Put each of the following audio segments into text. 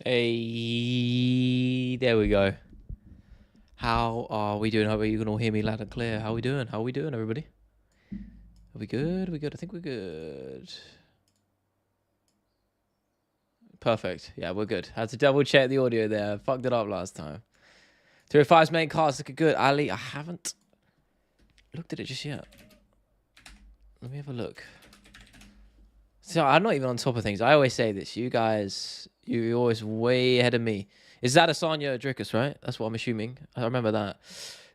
Hey, there we go. How are we doing? Hope you can all hear me loud and clear. How are we doing? How are we doing, everybody? Are we good? Are we good? I think we're good. Perfect. Yeah, we're good. Had to double check the audio there. Fucked it up last time. 305's main cards looking good. Ali, I haven't looked at it just yet. Let me have a look. So I'm not even on top of things. I always say this. You guys, you're always way ahead of me. Is that Asanya Drickus, right? That's what I'm assuming. I remember that.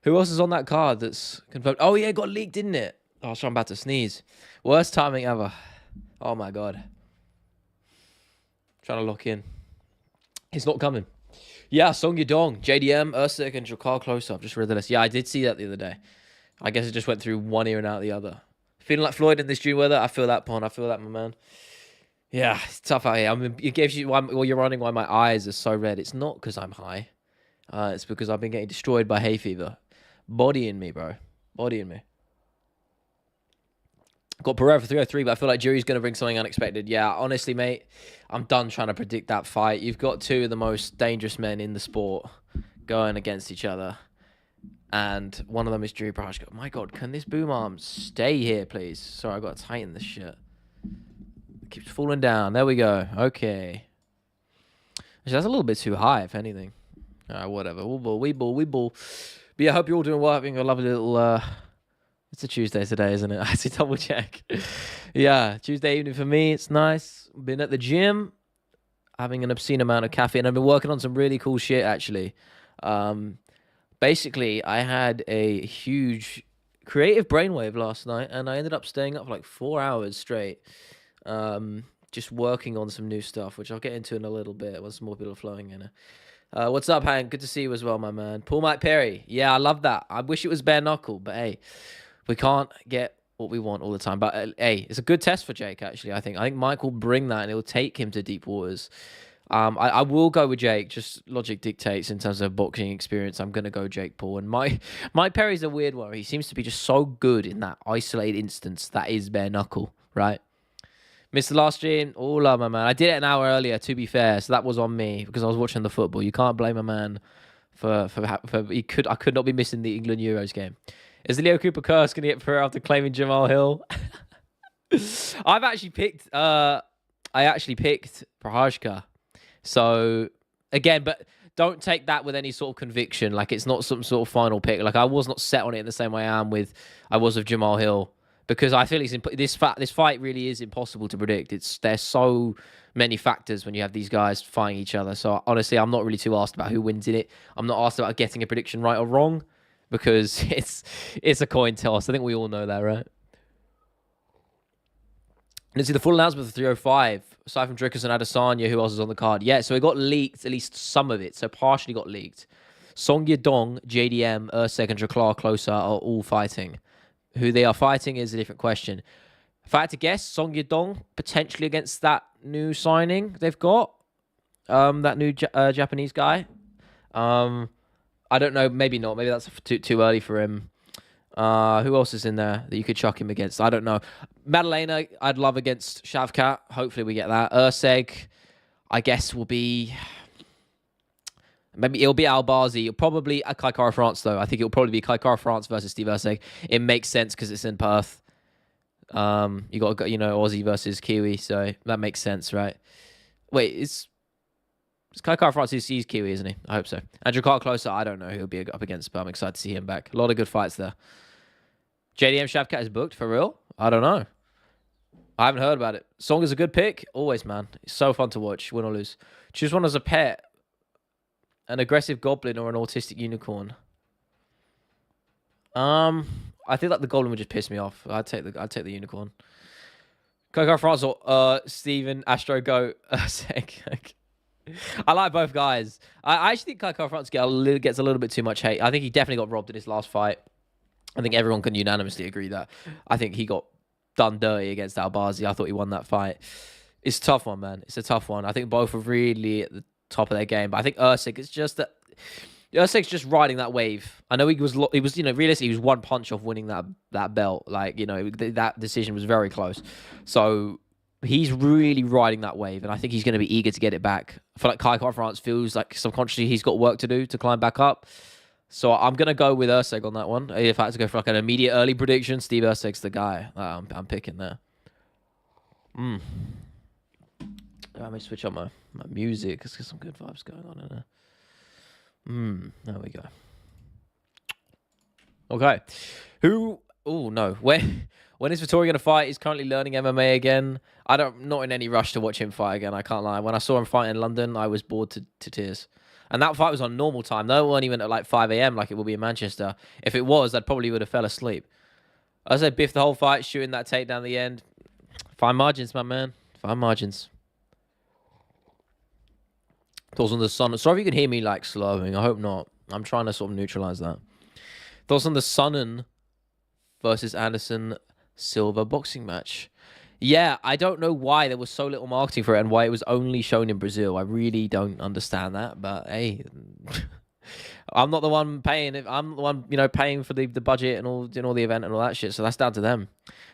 Who else is on that card that's confirmed? Oh, yeah, it got leaked, didn't it? Oh, so I'm about to sneeze. Worst timing ever. Oh, my God. Trying to lock in. It's not coming. Yeah, Song Yadong, JDM, Usyk, and Jakar close-up. Just read the list. Yeah, I did see that the other day. I guess it just went through one ear and out the other. Feeling like Floyd in this June weather? I feel that, Pon. I feel that, my man. Yeah, it's tough out here. I mean, it gives you well, you're running why my eyes are so red. It's not because I'm high. It's because I've been getting destroyed by hay fever. Body in me, bro. Body in me. Got Pereira for 303, but I feel like Jury's going to bring something unexpected. Yeah, honestly, mate, I'm done trying to predict that fight. You've got two of the most dangerous men in the sport going against each other. And one of them is Jury Prashka. My God, can this boom arm stay here, please? Sorry, I've got to tighten this shit. It keeps falling down. There we go. Okay. Actually, that's a little bit too high, if anything. All right, whatever. We ball. But yeah, I hope you're all doing well. Having a lovely little... It's a Tuesday today, isn't it? I had to double check. Yeah, Tuesday evening for me. It's nice. Been at the gym, having an obscene amount of caffeine. I've been working on some really cool shit, actually. Basically, I had a huge creative brainwave last night, and I ended up staying up for like 4 hours straight, just working on some new stuff, which I'll get into in a little bit once more people are flowing in. What's up, Hank? Good to see you as well, my man. Paul Mike Perry. Yeah, I love that. I wish it was bare knuckle, but hey, we can't get what we want all the time. But hey, it's a good test for Jake, actually, I think. I think Mike will bring that, and it will take him to deep waters. I will go with Jake. Just logic dictates in terms of boxing experience. I'm going to go Jake Paul. And Mike Perry's a weird one. He seems to be just so good in that isolated instance that is bare knuckle, right? Missed the last stream. Oh, love my man. I did it an hour earlier, to be fair. So that was on me because I was watching the football. You can't blame a man for I could not be missing the England Euros game. Is the Leo Cooper curse going to get Pereira after claiming Jamal Hill? I actually picked Prohajka. So again, but don't take that with any sort of conviction. Like it's not some sort of final pick. Like I was not set on it in the same way I was with Jamal Hill because I feel this fight really is impossible to predict. There's so many factors when you have these guys fighting each other. So honestly, I'm not really too asked about who wins in it. I'm not asked about getting a prediction right or wrong because it's a coin toss. I think we all know that, right? Let's see the full announcement for 305. Aside from Drickus and Adesanya, who else is on the card? Yeah, so it got leaked, at least some of it. So partially got leaked. Song Yadong, JDM, Usyk, and Jakar Closer are all fighting. Who they are fighting is a different question. If I had to guess, Song Yadong potentially against that new signing they've got. That new Japanese guy. I don't know. Maybe not. Maybe that's too early for him. Who else is in there that you could chuck him against? I don't know. Madalena, I'd love against Shavkat. Hopefully we get that. Usyk, I guess, will be... Maybe it'll be Albazi. It'll probably Kai Kara France, though. I think it'll probably be Kai Kara France versus Steve Usyk. It makes sense because it's in Perth. You got, Aussie versus Kiwi, so that makes sense, right? Wait, it's Kai Kara France. He's Kiwi, isn't he? I hope so. Andrew Clark Closer, I don't know who he'll be up against, but I'm excited to see him back. A lot of good fights there. JDM Shavkat is booked, for real? I don't know. I haven't heard about it. Song is a good pick. Always, man. It's so fun to watch, win or lose. Choose one as a pet. An aggressive goblin or an autistic unicorn. I think that the goblin would just piss me off. I'd take the unicorn. Coco France or Steven Astro Go. I like both guys. I actually think Coco France gets a little bit too much hate. I think he definitely got robbed in his last fight. I think everyone can unanimously agree that. I think he got done dirty against Albazi. I thought he won that fight. It's a tough one, man. It's a tough one. I think both are really at the top of their game, but I think Usyk is just that. Usyk's just riding that wave. I know he was realistically, he was one punch off winning that belt. Like, that decision was very close. So he's really riding that wave, and I think he's going to be eager to get it back. I feel like Kai France feels like subconsciously he's got work to do to climb back up. So I'm going to go with Urseg on that one. If I had to go for like an immediate early prediction, Steve Urseg's the guy I'm picking there. Let me switch up my music. Let's get some good vibes going on in there. There we go. Okay. Oh, no. When is Vettori going to fight? He's currently learning MMA again. Not in any rush to watch him fight again. I can't lie. When I saw him fight in London, I was bored to tears. And that fight was on normal time. No one even at like 5 a.m. like it will be in Manchester. If it was, I probably would have fell asleep. I said Biff the whole fight, shooting that takedown at the end. Fine margins, my man. Fine margins. Thoughts on the Sun. Sorry if you can hear me like slowing. I hope not. I'm trying to sort of neutralize that. Thoughts on the Sonnen versus Anderson Silva boxing match. Yeah, I don't know why there was so little marketing for it and why it was only shown in Brazil. I really don't understand that. But hey, I'm not the one paying it. I'm the one, paying for the budget and all the event and all that shit. So that's down to them.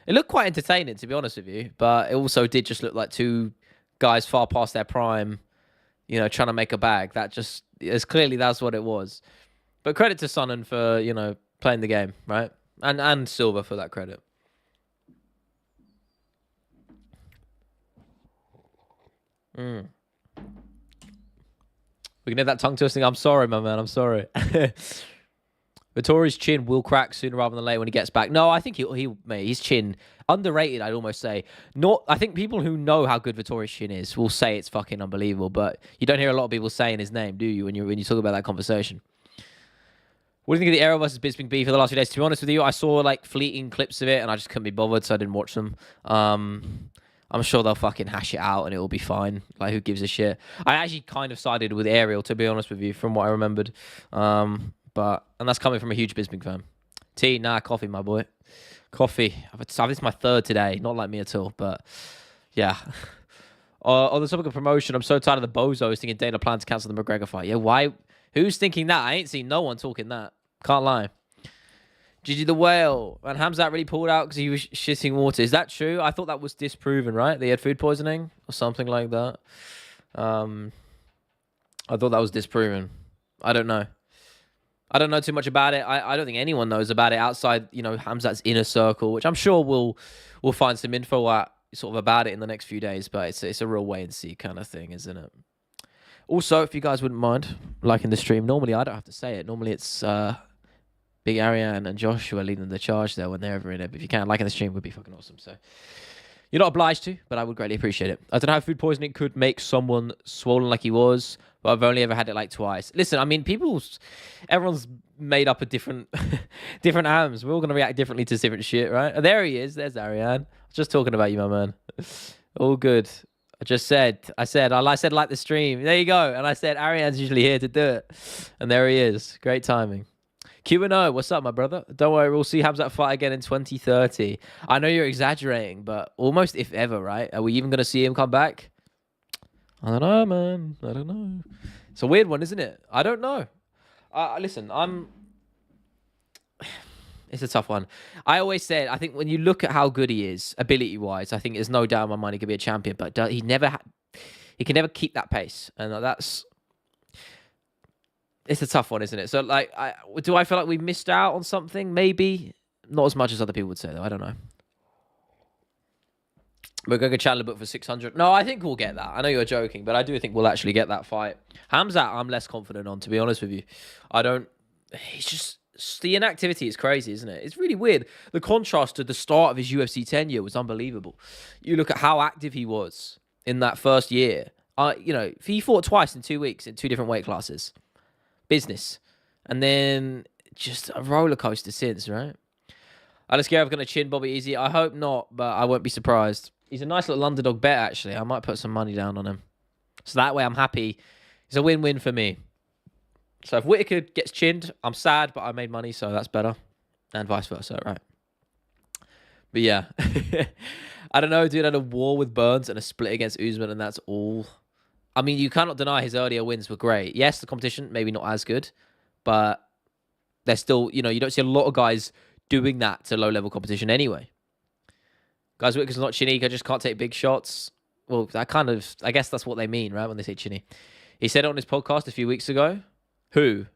It looked quite entertaining, to be honest with you. But it also did just look like two guys far past their prime, trying to make a bag. That's what it was. But credit to Sonnen for, playing the game, right? And Silva for that credit. We can have that tongue twisting. I'm sorry, my man. I'm sorry. Vettori's chin will crack sooner rather than later when he gets back. No, I think his chin underrated. I'd almost say I think people who know how good Vettori's chin is will say it's fucking unbelievable. But you don't hear a lot of people saying his name, do you? When you talk about that conversation. What do you think of the Arrow versus Bisping beef for the last few days? To be honest with you, I saw like fleeting clips of it and I just couldn't be bothered, so I didn't watch them. I'm sure they'll fucking hash it out and it will be fine. Like, who gives a shit? I actually kind of sided with Ariel, to be honest with you, from what I remembered. And that's coming from a huge Bisping fan. Coffee, my boy. Coffee. This is my third today. Not like me at all, but yeah. On the topic of promotion, I'm so tired of the bozos thinking Dana planned to cancel the McGregor fight. Yeah, why? Who's thinking that? I ain't seen no one talking that. Can't lie. Gigi the Whale. And Hamzat really pulled out because he was shitting water. Is that true? I thought that was disproven, right? They had food poisoning or something like that. I thought that was disproven. I don't know. I don't know too much about it. I don't think anyone knows about it outside, Hamzat's inner circle, which I'm sure we'll find some info about it in the next few days. But it's a real wait and see kind of thing, isn't it? Also, if you guys wouldn't mind liking the stream, normally I don't have to say it. Normally it's Big Ariane and Joshua leading the charge there when they're ever in it. But if you can, liking the stream would be fucking awesome. So you're not obliged to, but I would greatly appreciate it. I don't know how food poisoning could make someone swollen like he was, but I've only ever had it like twice. Listen, I mean, everyone's made up of different hams. We're all going to react differently to different shit, right? And there he is. There's Ariane. I was just talking about you, my man. All good. I said like the stream. There you go. And I said, Ariane's usually here to do it. And there he is. Great timing. QnA, what's up, my brother? Don't worry, we'll see Hamzat fight again in 2030. I know you're exaggerating, but almost if ever, right? Are we even going to see him come back? I don't know, man. I don't know. It's a weird one, isn't it? I don't know. Listen, it's a tough one. I always said, I think when you look at how good he is, ability-wise, I think there's no doubt in my mind he could be a champion, but he can never keep that pace. And it's a tough one, isn't it? So, do I feel like we missed out on something? Maybe. Not as much as other people would say, though. I don't know. We're going to Chandler book for 600. No, I think we'll get that. I know you're joking, but I do think we'll actually get that fight. Hamzat, I'm less confident on, to be honest with you. He's just... The inactivity is crazy, isn't it? It's really weird. The contrast to the start of his UFC tenure was unbelievable. You look at how active he was in that first year. He fought twice in 2 weeks in 2 different weight classes. Business. And then just a roller coaster since, right? Alex Garrett's going to chin Bobby Easy. I hope not, but I won't be surprised. He's a nice little underdog bet, actually. I might put some money down on him. So that way I'm happy. It's a win-win for me. So if Whittaker gets chinned, I'm sad, but I made money, so that's better. And vice versa, right? But yeah. I don't know, dude. I had a war with Burns and a split against Usman, and that's all. I mean, you cannot deny his earlier wins were great. Yes, the competition, maybe not as good, but they're still, you don't see a lot of guys doing that to low-level competition anyway. Guys, Whitaker's not chinny. He just can't take big shots. Well, I guess that's what they mean, right? When they say chinny. He said it on his podcast a few weeks ago. Who?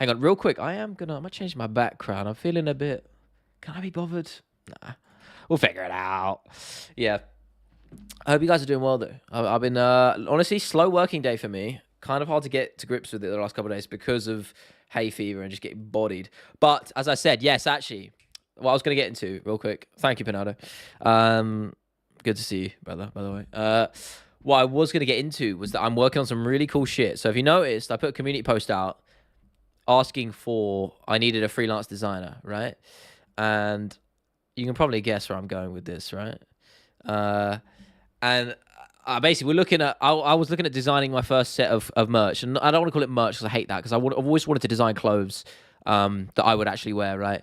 Hang on, real quick. I'm gonna change my background. I'm feeling a bit. Can I be bothered? Nah. We'll figure it out. Yeah. I hope you guys are doing well, though. I've been, honestly, slow working day for me. Kind of hard to get to grips with it the last couple of days because of hay fever and just getting bodied. But, as I said, yes, actually, what I was going to get into, real quick. Thank you, Bernardo. Good to see you, brother, by the way. What I was going to get into was that I'm working on some really cool shit. So, if you noticed, I put a community post out asking I needed a freelance designer, right? And you can probably guess where I'm going with this, right? And basically, we're looking at. I was looking at designing my first set of merch, and I don't want to call it merch because I hate that. Because I've always wanted to design clothes that I would actually wear, right?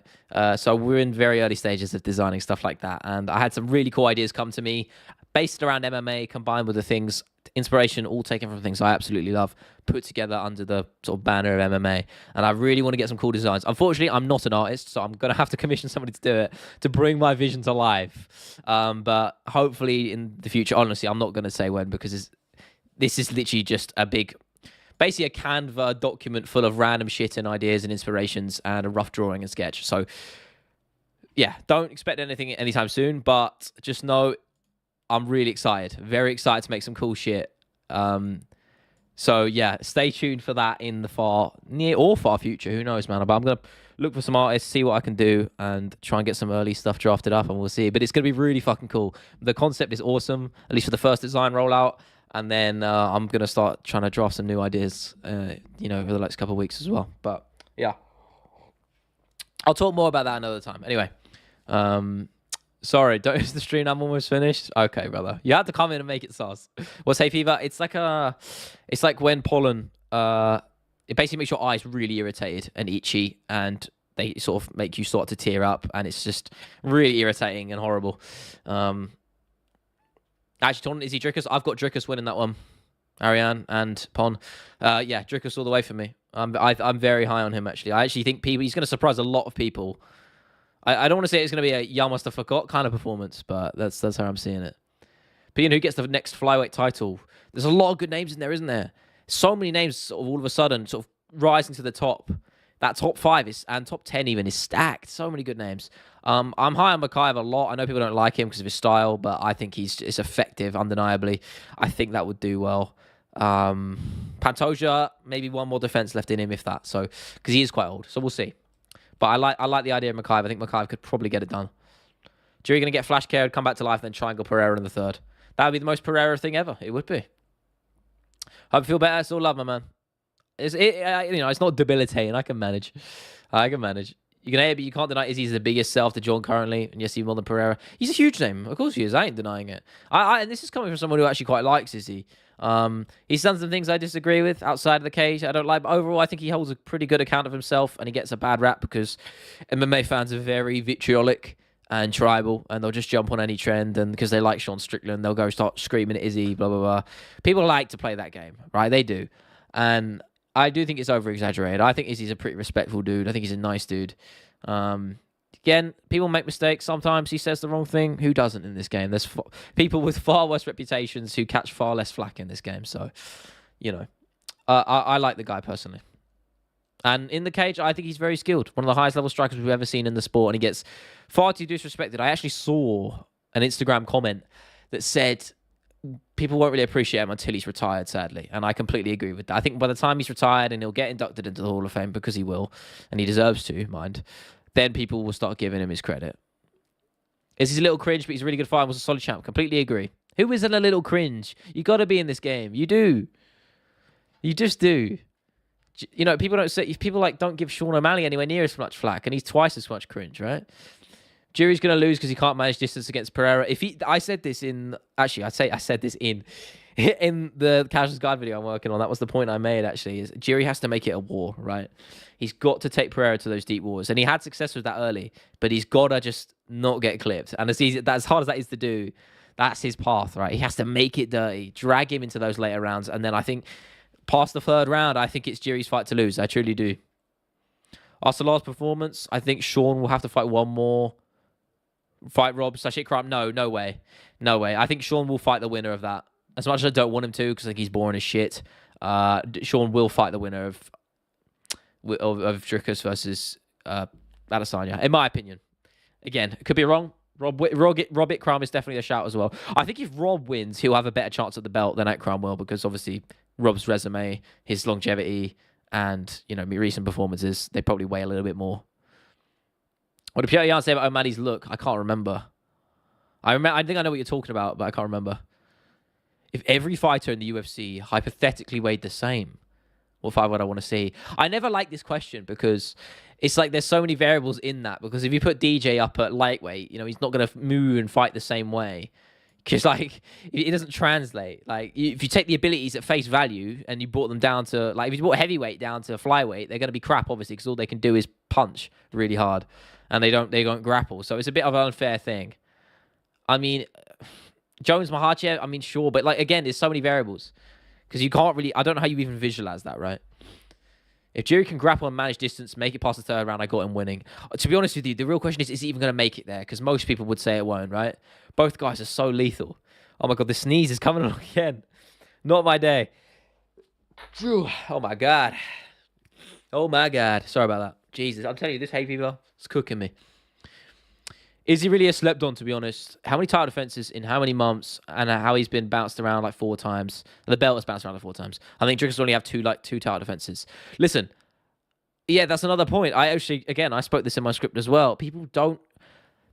So we're in very early stages of designing stuff like that, and I had some really cool ideas come to me, based around MMA, combined with the things, inspiration, all taken from things I absolutely love, put together under the sort of banner of MMA. And I really want to get some cool designs. Unfortunately, I'm not an artist, so I'm going to have to commission somebody to do it, to bring my vision to life. But hopefully in the future, honestly, I'm not going to say when, because this is literally just basically a Canva document full of random shit and ideas and inspirations and a rough drawing and sketch. So yeah, don't expect anything anytime soon, but just know I'm really excited, very excited to make some cool shit. So yeah, stay tuned for that in the near or far future. Who knows, man? But I'm gonna look for some artists, see what I can do, and try and get some early stuff drafted up, and we'll see. But it's gonna be really fucking cool. The concept is awesome, at least for the first design rollout, and then I'm gonna start trying to draft some new ideas, over the next couple of weeks as well. But yeah, I'll talk more about that another time. Anyway. Sorry, is the stream I'm almost finished? Okay, brother. You have to come in and make it sauce. What's hay fever? It's like when pollen, it basically makes your eyes really irritated and itchy, and they sort of make you start to tear up, and it's just really irritating and horrible. Actually, Ton, is he Drickus? I've got Drickus winning that one. Ariane and Pon. Yeah, Drickus all the way for me. I'm very high on him, actually. I actually think he's going to surprise a lot of people. I don't want to say it's going to be a y'all must have forgot kind of performance, but that's how I'm seeing it. But who gets the next flyweight title? There's a lot of good names in there, isn't there? So many names sort of all of a sudden sort of rising to the top. That top 5 and top 10 even is stacked. So many good names. I'm high on Makayev a lot. I know people don't like him because of his style, but I think it's effective, undeniably. I think that would do well. Pantoja, maybe one more defense left in him, if that. So because he is quite old, so we'll see. But I like the idea of Makayev. I think Makayev could probably get it done. Jury going to get flash carried, come back to life, then triangle Pereira in the third. That would be the most Pereira thing ever. It would be. Hope you feel better. It's all love, my man. It's not debilitating. I can manage. You can hate it, but you can't deny Izzy's the biggest sell to John currently, and yes, even more than Pereira. He's a huge name. Of course he is. I ain't denying it. And this is coming from someone who actually quite likes Izzy. He's done some things I disagree with outside of the cage. I don't like, but overall, I think he holds a pretty good account of himself, and he gets a bad rap because MMA fans are very vitriolic and tribal, and they'll just jump on any trend, and because they like Sean Strickland, they'll go start screaming at Izzy, blah, blah, blah. People like to play that game, right? They do. And I do think it's over-exaggerated. I think Izzy's a pretty respectful dude. I think he's a nice dude. Again, people make mistakes. Sometimes he says the wrong thing. Who doesn't in this game? There's people with far worse reputations who catch far less flack in this game. So, I like the guy personally. And in the cage, I think he's very skilled. One of the highest level strikers we've ever seen in the sport. And he gets far too disrespected. I actually saw an Instagram comment that said people won't really appreciate him until he's retired, sadly. And I completely agree with that. I think by the time he's retired and he'll get inducted into the Hall of Fame, because he will, and he deserves to, mind, then people will start giving him his credit. He's a little cringe, but he's a really good fighter. Was a solid champ. Completely agree. Who isn't a little cringe? You got to be in this game. You do. You just do. People don't say, don't give Sean O'Malley anywhere near as much flack, and he's twice as much cringe, right? Jury's going to lose because he can't manage distance against Pereira. I said this in the Casuals Guide video I'm working on. That was the point I made, actually, is Jury has to make it a war, right? He's got to take Pereira to those deep wars. And he had success with that early, but he's got to just not get clipped. And as hard as that is to do, that's his path, right? He has to make it dirty, drag him into those later rounds. And then I think past the third round, I think it's Jury's fight to lose. I truly do. After last performance, I think Sean will have to fight one more. Fight Rob / Ikram? No, no way. No way. I think Sean will fight the winner of that. As much as I don't want him to, because I think he's boring as shit, Sean will fight the winner of Dricus versus Adesanya, in my opinion. Again, it could be wrong. Rob Ikram is definitely a shout as well. I think if Rob wins, he'll have a better chance at the belt than Ikram will, because obviously Rob's resume, his longevity, and recent performances, they probably weigh a little bit more. What did Pierre Yan say about O'Malley's look? I can't remember. I think I know what you're talking about, but I can't remember. If every fighter in the UFC hypothetically weighed the same, what fight would I want to see? I never like this question because it's like there's so many variables in that. Because if you put DJ up at lightweight, he's not going to move and fight the same way. Because it doesn't translate. If you take the abilities at face value and you brought them down to if you brought heavyweight down to flyweight, they're going to be crap, obviously, because all they can do is punch really hard, and they don't grapple. So it's a bit of an unfair thing. I mean, Jones Makhachev, I mean, sure, but again, there's so many variables because you can't really. I don't know how you even visualize that, right? If Jerry can grapple and manage distance, make it past the third round, I got him winning. To be honest with you, the real question is he even going to make it there? Because most people would say it won't, right? Both guys are so lethal. Oh my God, the sneeze is coming on again. Not my day. Oh my God. Oh my God. Sorry about that. Jesus, I'm telling you, this hay fever is cooking me. Is he really a slept on, to be honest? How many title defenses in how many months, and how he's been bounced around 4 times? The belt has bounced around 4 times. I think Dricus only have two title defenses. Listen, yeah, that's another point. I spoke this in my script as well.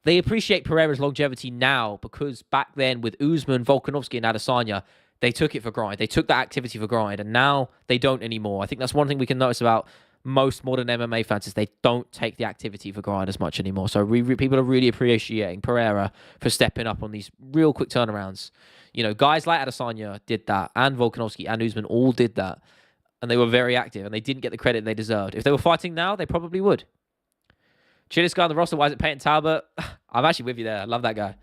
They appreciate Pereira's longevity now because back then with Usman, Volkanovski, and Adesanya, they took it for granted. They took that activity for granted, and now they don't anymore. I think that's one thing we can notice about most modern MMA fans is they don't take the activity for granted as much anymore. So people are really appreciating Pereira for stepping up on these real quick turnarounds. Guys like Adesanya did that, and Volkanovski and Usman all did that, and they were very active, and they didn't get the credit they deserved. If they were fighting now, they probably would. Chillis guy on the roster, why is it Peyton Talbot? I'm actually with you there. I love that guy.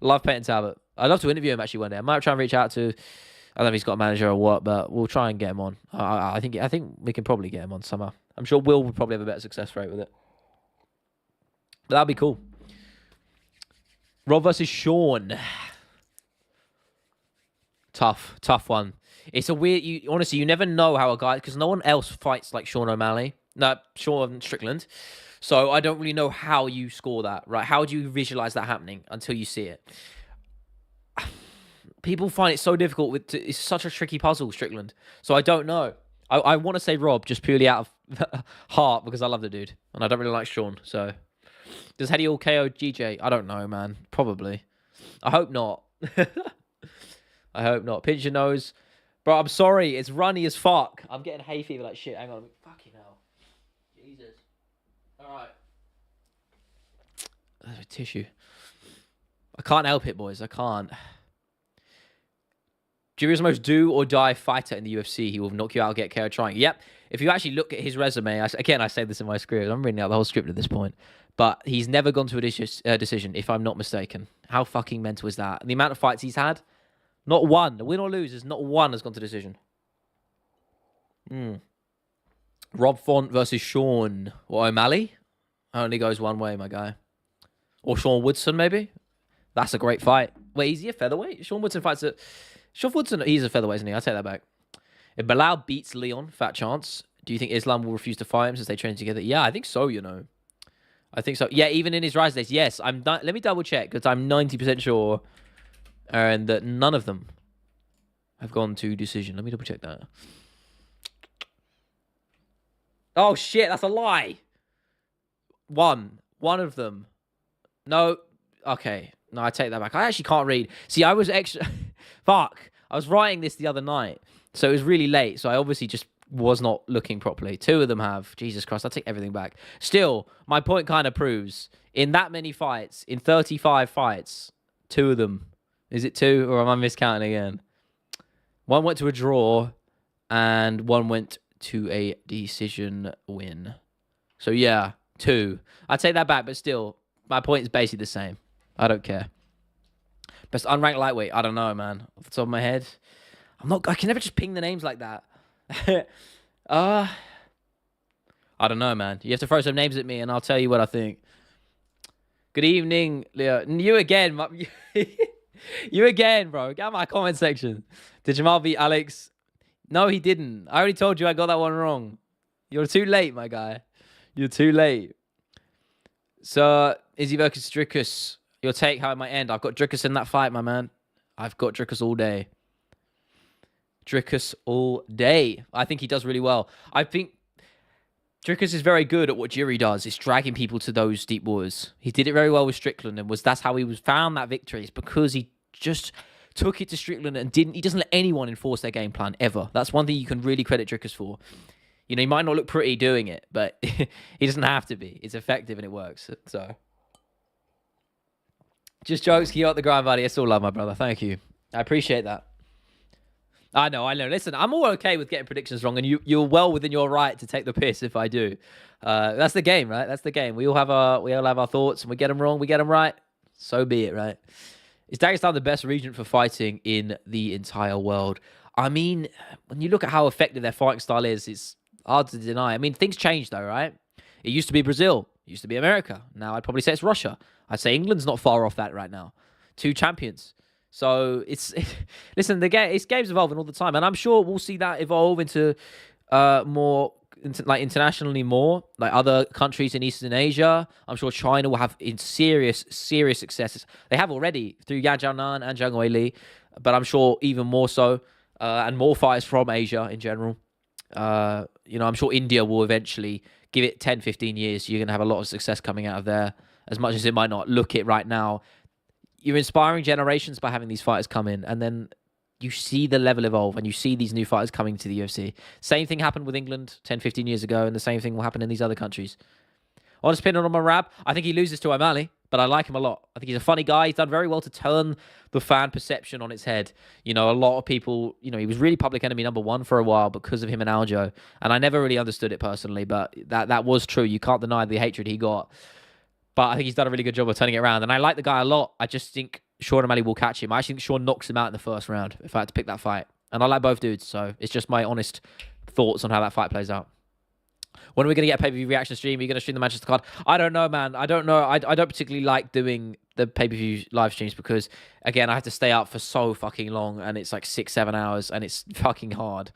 Love Peyton Talbot. I'd love to interview him actually one day. I might try and reach out to... I don't know if he's got a manager or what, but we'll try and get him on. I think we can probably get him on somehow. I'm sure Will would probably have a better success rate with it. But that'd be cool. Rob versus Sean. Tough one. It's a weird... honestly, you never know how a guy... Because no one else fights like Sean O'Malley. No, Sean Strickland. So I don't really know how you score that, right? How do you visualize that happening until you see it? People find it so difficult. It's such a tricky puzzle, Strickland. So I don't know. I want to say Rob just purely out of heart because I love the dude. And I don't really like Sean. So does Hedy all KO GJ? I don't know, man. Probably. I hope not. I hope not. Pinch your nose. Bro, I'm sorry. It's runny as fuck. I'm getting hay fever like shit. Hang on. Fucking hell. Jesus. All right. There's a tissue. I can't help it, boys. I can't. Jiri is the most do or die fighter in the UFC. He will knock you out, get KO trying. Yep. If you actually look at his resume, I say this in my script. I'm reading out the whole script at this point. But he's never gone to a decision, if I'm not mistaken. How fucking mental is that? And the amount of fights he's had, not one. Win or lose, not one has gone to decision. Rob Font versus Sean or O'Malley. Only goes one way, my guy. Or Sean Woodson, maybe. That's a great fight. Wait, is he a featherweight? Sean Woodson fights at... Sean Woodson, he's a featherweight, isn't he? I'll take that back. If Bilal beats Leon, fat chance. Do you think Islam will refuse to fight him since they train together? Yeah, I think so, I think so. Yeah, even in his rise days. Yes, let me double check because I'm 90% sure and that none of them have gone to decision. Let me double check that. Oh, shit, that's a lie. One of them. No, okay. No, I take that back. I actually can't read. See, I was extra... Fuck. I was writing this the other night, so it was really late, so I obviously just was not looking properly. 2 of them have. Jesus Christ, I'll take everything back. Still, my point kind of proves, in that many fights, in 35 fights, 2 of them. Is it 2, or am I miscounting again? 1 went to a draw, and 1 went to a decision win. So, yeah, 2. I take that back, but still, my point is basically the same. I don't care. Best unranked lightweight. I don't know, man. Off the top of my head. I can never just ping the names like that. I don't know, man. You have to throw some names at me and I'll tell you what I think. Good evening, Leo. You again. You again, bro. Get out my comment section. Did Jamal beat Alex? No, he didn't. I already told you I got that one wrong. You're too late, my guy. You're too late. So, Izzy versus Dricus. Your take, how it might end. I've got Dricus in that fight, my man. I've got Dricus all day. Dricus all day. I think he does really well. I think Dricus is very good at what Jury does. It's dragging people to those deep waters. He did it very well with Strickland, and that's how he found that victory. It's because he just took it to Strickland and he doesn't let anyone enforce their game plan ever. That's one thing you can really credit Dricus for. You know, he might not look pretty doing it, but he doesn't have to be. It's effective and it works. So, just jokes. Keep up the grind, buddy. It's all love, my brother. Thank you. I appreciate that. I know. Listen, I'm all okay with getting predictions wrong, and you're well within your right to take the piss if I do. That's the game, right? That's the game. We all have our thoughts, and we get them wrong, we get them right. So be it, right? Is Dagestan the best region for fighting in the entire world? I mean, when you look at how effective their fighting style is, it's hard to deny. I mean, things change though, right? It used to be Brazil. It used to be America. Now I'd probably say it's Russia. I'd say England's not far off that right now. 2 champions. So listen, game's evolving all the time, and I'm sure we'll see that evolve into more internationally, more like other countries in Eastern Asia. I'm sure China will have serious successes. They have already through Yan Jianan and Zhang Weili, but I'm sure even more so, and more fighters from Asia in general. I'm sure India will eventually give it 10, 15 years. You're going to have a lot of success coming out of there, as much as it might not look it right now. You're inspiring generations by having these fighters come in, and then you see the level evolve, and you see these new fighters coming to the UFC. Same thing happened with England 10, 15 years ago, and the same thing will happen in these other countries. Honest opinion on Marab, I think he loses to O'Malley, but I like him a lot. I think he's a funny guy. He's done very well to turn the fan perception on its head. You know, a lot of people, he was really public enemy number 1 for a while because of him and Aljo, and I never really understood it personally, but that was true. You can't deny the hatred he got. But I think he's done a really good job of turning it around. And I like the guy a lot. I just think Sean O'Malley will catch him. I actually think Sean knocks him out in the first round if I had to pick that fight. And I like both dudes. So it's just my honest thoughts on how that fight plays out. When are we going to get a pay-per-view reaction stream? Are you going to stream the Manchester card? I don't know, man. I don't know. I don't particularly like doing the pay-per-view live streams because, again, I have to stay up for so fucking long. And it's like 6-7 hours. And it's fucking hard.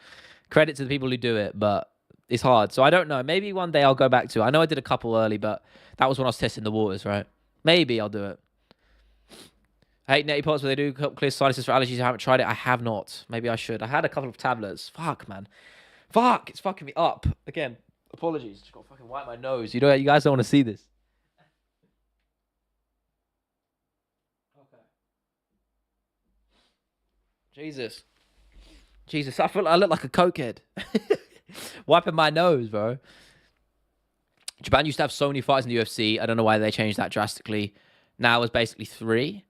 Credit to the people who do it, but it's hard. So I don't know. Maybe one day I'll go back to it. I know I did a couple early, but that was when I was testing the waters, right? Maybe I'll do it. I hate neti pots, but they do clear sinuses for allergies. I haven't tried it. I have not. Maybe I should. I had a couple of tablets. Fuck, man. Fuck. It's fucking me up. Again, apologies. Just got to fucking wipe my nose. You guys don't want to see this. Okay. Jesus. I feel like I look like a cokehead. Wiping my nose, bro. Japan used to have so many fights in the UFC. I don't know why they changed that drastically. Now it's basically 3.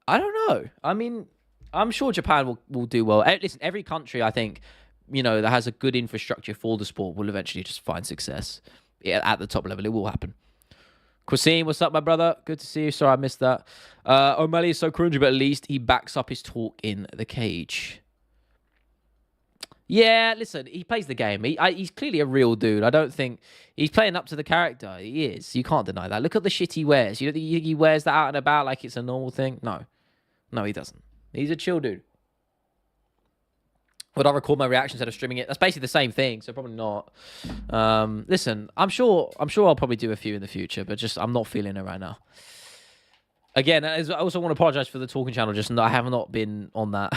I don't know. I mean, I'm sure Japan will do well. Listen, every country, I think, that has a good infrastructure for the sport will eventually just find success at the top level. It will happen. Kwasim, what's up, my brother? Good to see you. Sorry, I missed that. O'Malley is so cringy, but at least he backs up his talk in the cage. Yeah, listen, he plays the game. He's clearly a real dude. I don't think he's playing up to the character. He is. You can't deny that. Look at the shit he wears. You don't think he wears that out and about like it's a normal thing? No, he doesn't. He's a chill dude. Would I record my reaction instead of streaming it? That's basically the same thing, so probably not. Listen, I'm sure I'll probably do a few in the future, but just I'm not feeling it right now. Again, I also want to apologize for the talking channel. I have not been on that.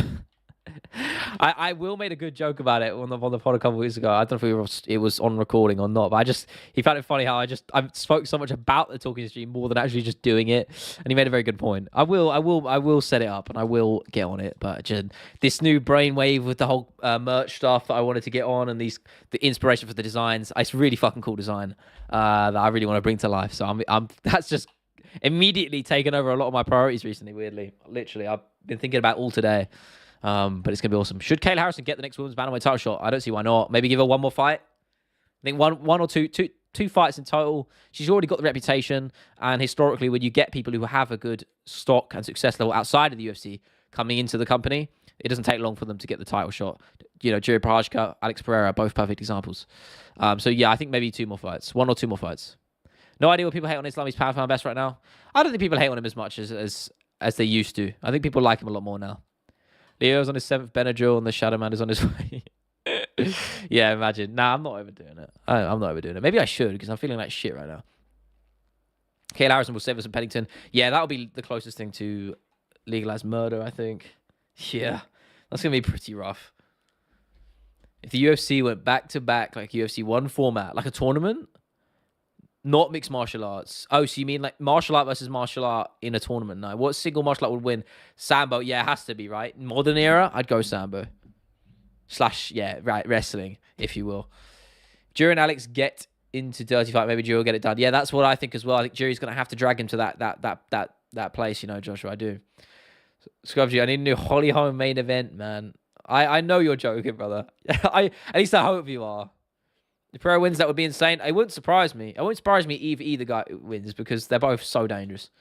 I Will made a good joke about it on the pod a couple of weeks ago. I don't know if it was on recording or not, but he found it funny how I spoke so much about the talking stream more than actually just doing it, and he made a very good point. I will set it up and I will get on it, but just this new brainwave with the whole merch stuff that I wanted to get on and the inspiration for the designs, it's really fucking cool design that I really want to bring to life. So I'm that's just immediately taken over a lot of my priorities recently. Weirdly, literally, I've been thinking about it all today. But it's going to be awesome. Should Kayla Harrison get the next women's bantamweight title shot? I don't see why not. Maybe give her one more fight. I think one or two fights in total. She's already got the reputation. And historically, when you get people who have a good stock and success level outside of the UFC coming into the company, it doesn't take long for them to get the title shot. Jiri Prochazka, Alex Pereira, both perfect examples. So yeah, I think maybe 2 more fights. 1 or 2 more fights. No idea what people hate on Islam. He's pound for pound best right now. I don't think people hate on him as much as they used to. I think people like him a lot more now. Leo's on his 7th Benadryl and the Shadow Man is on his way. Yeah, imagine. Nah, I'm not overdoing it. I'm not overdoing it. Maybe I should because I'm feeling like shit right now. Kale Harrison will save us in Pennington. Yeah, that'll be the closest thing to legalized murder, I think. Yeah, that's going to be pretty rough. If the UFC went back to back, like UFC 1 format, like a tournament, not mixed martial arts. Oh, so you mean like martial art versus martial art in a tournament? No. What single martial art would win? Sambo. Yeah, it has to be, right? Modern era, I'd go Sambo. Yeah, right, wrestling, if you will. Jury and Alex get into dirty fight. Maybe Jury will get it done. Yeah, that's what I think as well. I think Jury's going to have to drag him to that place, Joshua. I do. Scrubsy, I need a new Holly Holm main event, man. I know you're joking, brother. At least I hope you are. If Pereira wins, that would be insane. It wouldn't surprise me. It wouldn't surprise me if either guy wins because they're both so dangerous.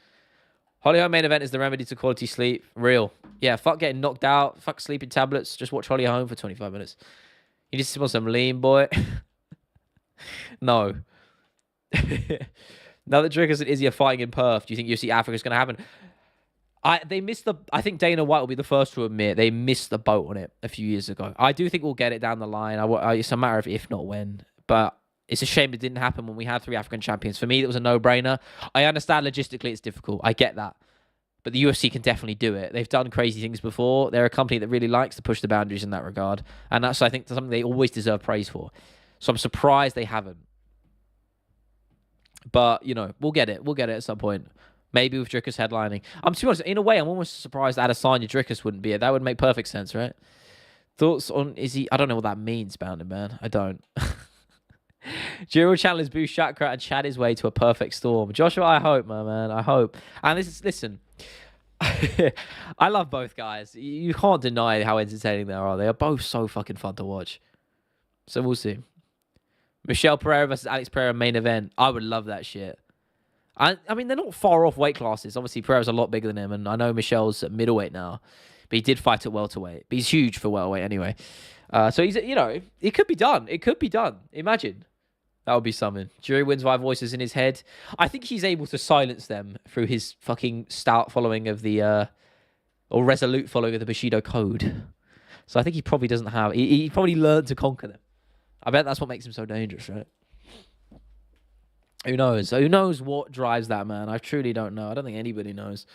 Holly Holm main event is the remedy to quality sleep. Real. Yeah, fuck getting knocked out. Fuck sleeping tablets. Just watch Holly Holm for 25 minutes. You need to smell some lean, boy. No. Now that Drickers and Izzy are fighting in Perth, do you think UFC Africa is going to happen? I think Dana White will be the first to admit they missed the boat on it a few years ago. I do think we'll get it down the line. It's a matter of if not when. But it's a shame it didn't happen when we had 3 African champions. For me, it was a no-brainer. I understand logistically it's difficult. I get that. But the UFC can definitely do it. They've done crazy things before. They're a company that really likes to push the boundaries in that regard. And that's, I think, something they always deserve praise for. So I'm surprised they haven't. But, we'll get it. We'll get it at some point. Maybe with Drickus headlining. To be honest, in a way, I'm almost surprised Adesanya Drickus wouldn't be it. That would make perfect sense, right? Thoughts on Izzy? I don't know what that means, Bounded Man. I don't. Jiro channel is boost chakra and chat his way to a perfect storm. Joshua, I hope, my man. I hope. And listen. I love both guys. You can't deny how entertaining they are. They are both so fucking fun to watch. So we'll see. Michelle Pereira versus Alex Pereira main event. I would love that shit. I mean, they're not far off weight classes. Obviously, Pereira's a lot bigger than him, and I know Michelle's at middleweight now, but he did fight at welterweight. But he's huge for welterweight anyway. So he's, it could be done. It could be done. Imagine. That would be something. Jury wins via voices in his head. I think he's able to silence them through his fucking stout following of the, or resolute following of the Bushido code. So I think he probably doesn't have, he probably learned to conquer them. I bet that's what makes him so dangerous, right? Who knows? Who knows what drives that man? I truly don't know. I don't think anybody knows.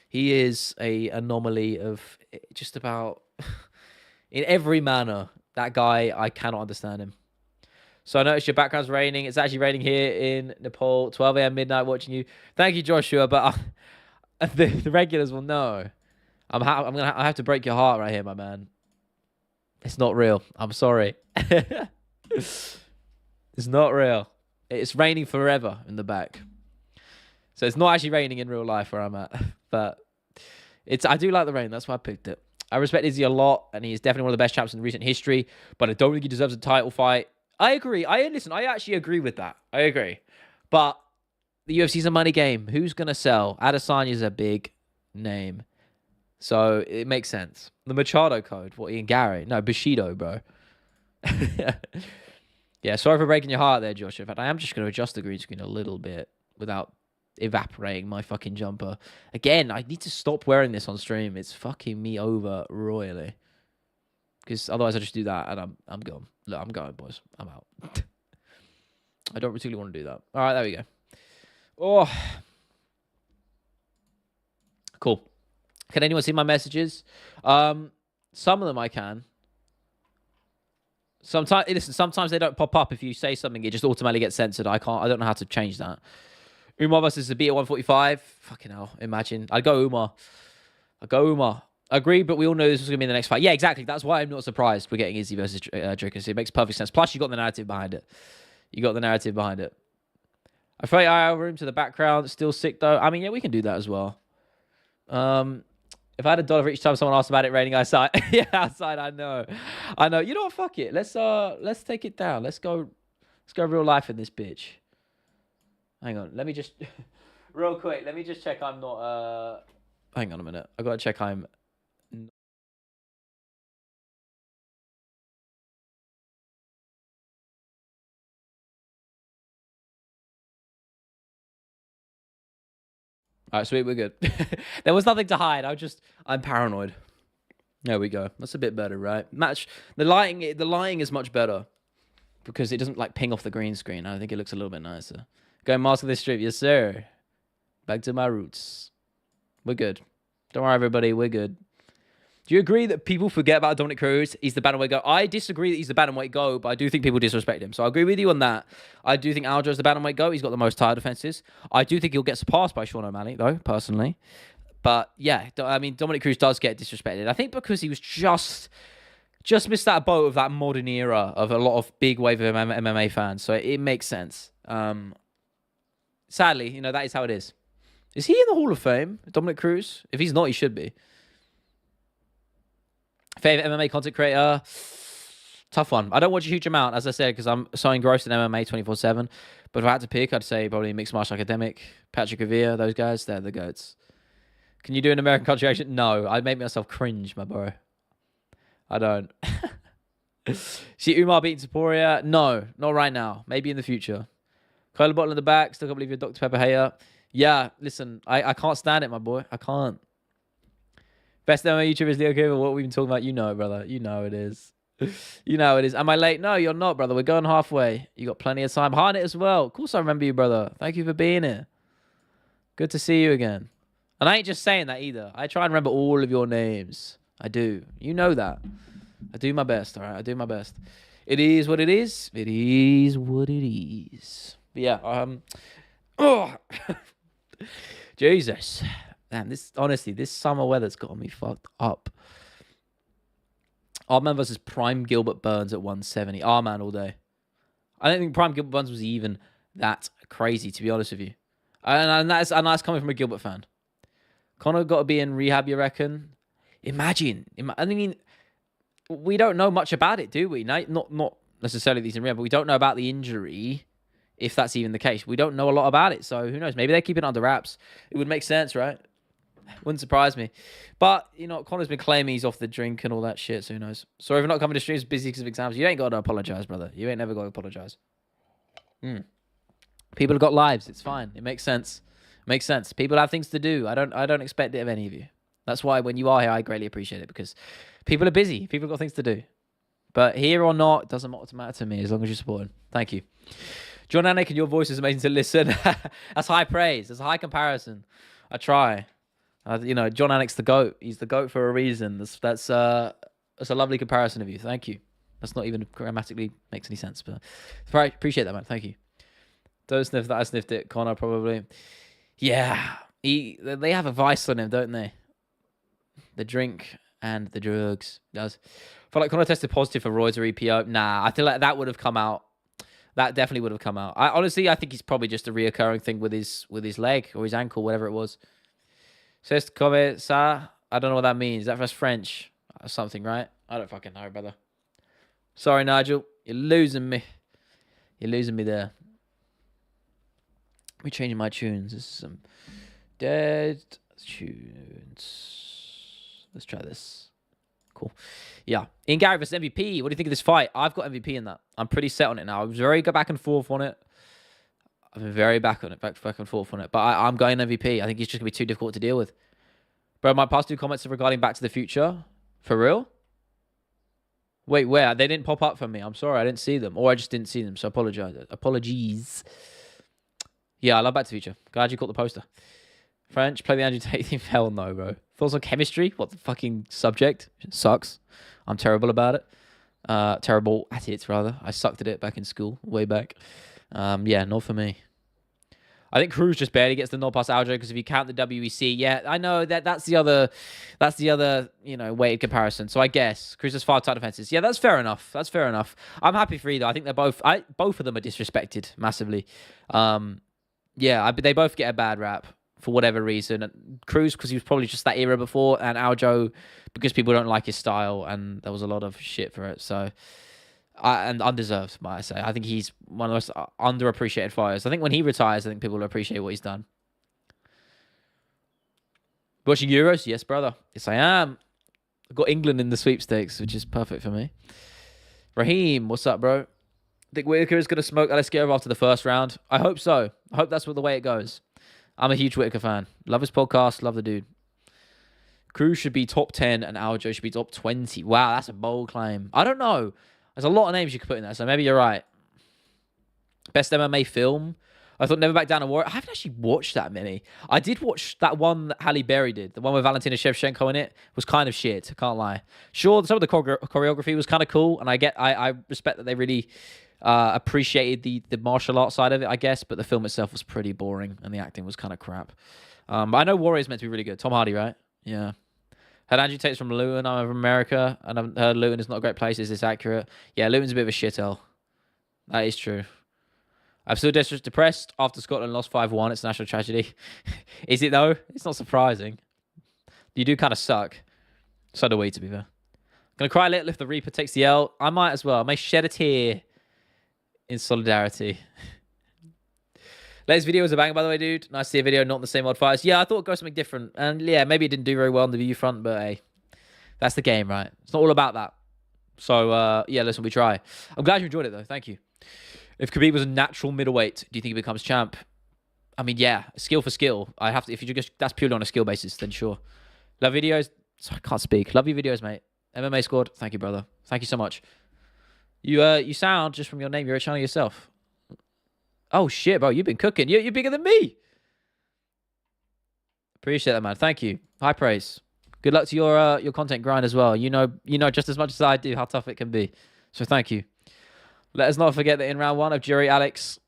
He is a anomaly of just about in every manner. That guy, I cannot understand him. So I noticed your background's raining. It's actually raining here in Nepal. 12 a.m. midnight watching you. Thank you, Joshua. But the regulars will know. I have to break your heart right here, my man. It's not real. I'm sorry. It's not real. It's raining forever in the back. So it's not actually raining in real life where I'm at. But I do like the rain. That's why I picked it. I respect Izzy a lot, and he's definitely one of the best champs in recent history. But I don't think he deserves a title fight. I agree. I actually agree with that. I agree. But the UFC's a money game. Who's going to sell? Adesanya's a big name. So it makes sense. The Machado code. What, Ian Gary? No, Bushido, bro. Yeah, sorry for breaking your heart there, Josh. In fact, I am just going to adjust the green screen a little bit without evaporating my fucking jumper. Again, I need to stop wearing this on stream. It's fucking me over royally. Because otherwise I just do that and I'm gone. Look, I'm going, boys. I'm out. I don't particularly want to do that. All right, there we go. Oh. Cool. Can anyone see my messages? Some of them I can. Sometimes they don't pop up if you say something. It just automatically gets censored. I don't know how to change that. Umar versus Zabit at 145. Fucking hell. Imagine. I'd go Umar. Agree, but we all know this is going to be the next fight. Yeah, exactly. That's why I'm not surprised we're getting Izzy versus Drickus. It makes perfect sense. Plus, you got the narrative behind it. I feel like IR room to the background. Still sick, though. I mean, yeah, we can do that as well. If I had $1 for each time someone asked about it raining outside. Yeah, outside, I know. You know what? Fuck it. Let's take it down. Let's go real life in this bitch. Hang on. Let me just... real quick. Let me just check I'm not... Hang on a minute. I got to check I'm... All right, sweet, we're good. There was nothing to hide. I'm paranoid. There we go. That's a bit better, right? The lighting is much better because it doesn't like ping off the green screen. I think it looks a little bit nicer. Go mask this strip, yes sir. Back to my roots. We're good. Don't worry, everybody. We're good. Do you agree that people forget about Dominic Cruz? He's the bantamweight GOAT. I disagree that he's the bantamweight GOAT, but I do think people disrespect him. So I agree with you on that. I do think Aljo's the bantamweight GOAT. He's got the most title defenses. I do think he'll get surpassed by Sean O'Malley, though, personally. But yeah, I mean, Dominic Cruz does get disrespected. I think because he was just missed that boat of that modern era of a lot of big wave of MMA fans. So it makes sense. Sadly, you know, that is how it is. Is he in the Hall of Fame, Dominic Cruz? If he's not, he should be. Favorite MMA content creator? Tough one. I don't watch a huge amount, as I said, because I'm so engrossed in MMA 24/7. But if I had to pick, I'd say probably Mixed Martial Academic, Patrick Revere, those guys, they're the GOATs. Can you do an American country accent? No, I'd make myself cringe, my bro. I don't. See Umar beating Taporia? No, not right now. Maybe in the future. Kyler Bottle in the back. Still can't believe you're Dr. Pepper hater. Yeah, listen, I can't stand it, my boy. I can't. Best MMA YouTuber is Leo Cooper. What we've been talking about, you know, brother. You know it is. You know it is. Am I late? No, you're not, brother. We're going halfway. You got plenty of time. Harnett as well. Of course I remember you, brother. Thank you for being here. Good to see you again. And I ain't just saying that either. I try and remember all of your names. I do. You know that. I do my best, all right? I do my best. It is what it is. It is what it is. But yeah, oh, Jesus. Man, this summer weather's got me fucked up. R-Man versus Prime Gilbert Burns at 170. R-Man all day. I don't think Prime Gilbert Burns was even that crazy, to be honest with you. And that's coming from a Gilbert fan. Conor got to be in rehab, you reckon? Imagine. I mean, we don't know much about it, do we? Not necessarily these in rehab, but we don't know about the injury, if that's even the case. We don't know a lot about it, so who knows? Maybe they keep it under wraps. It would make sense, right? Wouldn't surprise me. But, you know, Conor's been claiming he's off the drink and all that shit, so who knows? Sorry for not coming to streams busy because of exams. You ain't got to apologize, brother. You ain't never got to apologize. People have got lives. It's fine. It makes sense. It makes sense. People have things to do. I don't expect it of any of you. That's why when you are here, I greatly appreciate it because people are busy. People have got things to do. But here or not, it doesn't matter to me as long as you're supporting. Thank you. John Anik, your voice is amazing to listen. That's high praise. That's a high comparison. I try. You know, John Anik's the GOAT. He's the GOAT for a reason. That's a lovely comparison of you. Thank you. That's not even grammatically makes any sense, but I appreciate that, man. Thank you. Don't sniff that. I sniffed it. Connor probably. Yeah. They have a vice on him, don't they? The drink and the drugs. It does. I feel like Connor tested positive for roids or EPO. Nah, I feel like that would have come out. That definitely would have come out. I think he's probably just a reoccurring thing with his leg or his ankle, whatever it was. Says Kove Sa. I don't know what that means. That's French or something, right? I don't fucking know, brother. Sorry, Nigel. You're losing me. You're losing me there. Let me change my tunes. This is some dead tunes. Let's try this. Cool. Yeah. In Gary versus MVP. What do you think of this fight? I've got MVP in that. I'm pretty set on it now. I was very back and forth on it. I've been very back and forth on it. But I'm going MVP. I think he's just going to be too difficult to deal with. Bro, my past two comments are regarding Back to the Future. For real? Wait, where? They didn't pop up for me. I'm sorry. I didn't see them. Or I just didn't see them. So apologies. Yeah, I love Back to the Future. Glad you caught the poster. French, play the Andrew Tate theme. Hell no, bro. Thoughts on chemistry? What the fucking subject? It sucks. I'm terrible about it. Terrible at it, rather. I sucked at it back in school, way back. Yeah, not for me. I think Cruz just barely gets the nod past Aljo because if you count the WEC, yeah, I know that's the other, you know, weighted comparison. So I guess Cruz has 5 title defenses. Yeah, that's fair enough. That's fair enough. I'm happy for either. I think they're both of them are disrespected massively. Yeah, they both get a bad rap for whatever reason. Cruz because he was probably just that era before, and Aljo because people don't like his style, and there was a lot of shit for it. So. And undeserved, might I say. I think he's one of the most underappreciated fighters. I think when he retires, I think people will appreciate what he's done. Watching Euros? Yes, brother. Yes, I am. I've got England in the sweepstakes, which is perfect for me. Raheem, what's up, bro? Think Whitaker is going to smoke Alesquero after the first round? I hope so. I hope that's the way it goes. I'm a huge Whitaker fan. Love his podcast. Love the dude. Cruz should be top 10 and Aljo should be top 20. Wow, that's a bold claim. I don't know. There's a lot of names you could put in there, so maybe you're right. Best MMA film? I thought Never Back Down and Warrior. I haven't actually watched that many. I did watch that one that Halle Berry did. The one with Valentina Shevchenko in it was kind of shit. I can't lie. Sure, some of the choreography was kind of cool, and I respect that they really appreciated the martial arts side of it, I guess, but the film itself was pretty boring, and the acting was kind of crap. But I know Warrior's meant to be really good. Tom Hardy, right? Yeah. Heard Andrew Tate's from Luton. I'm from America, and I've heard Luton is not a great place. Is this accurate? Yeah, Luton's a bit of a shithole. That is true. I'm still depressed after Scotland lost 5-1. It's a national tragedy. Is it, though? It's not surprising. You do kind of suck. So do we, to be fair. Gonna cry a little if the Reaper takes the L. I might as well. I may shed a tear in solidarity. Latest video was a bang, by the way, dude. Nice to see a video not in the same odd fires. Yeah, I thought it'd go something different. And yeah, maybe it didn't do very well on the view front, but hey, that's the game, right? It's not all about that. So, yeah, listen, we try. I'm glad you enjoyed it, though. Thank you. If Khabib was a natural middleweight, do you think he becomes champ? I mean, yeah, skill for skill. I have to. If you just that's purely on a skill basis, then sure. Love videos. Sorry, I can't speak. Love your videos, mate. MMA squad. Thank you, brother. Thank you so much. You sound just from your name. You're a channel yourself. Oh shit, bro. You've been cooking. You're bigger than me. Appreciate that, man. Thank you. High praise. Good luck to your content grind as well. You know just as much as I do how tough it can be. So thank you. Let us not forget that in round 1 of Jury Alex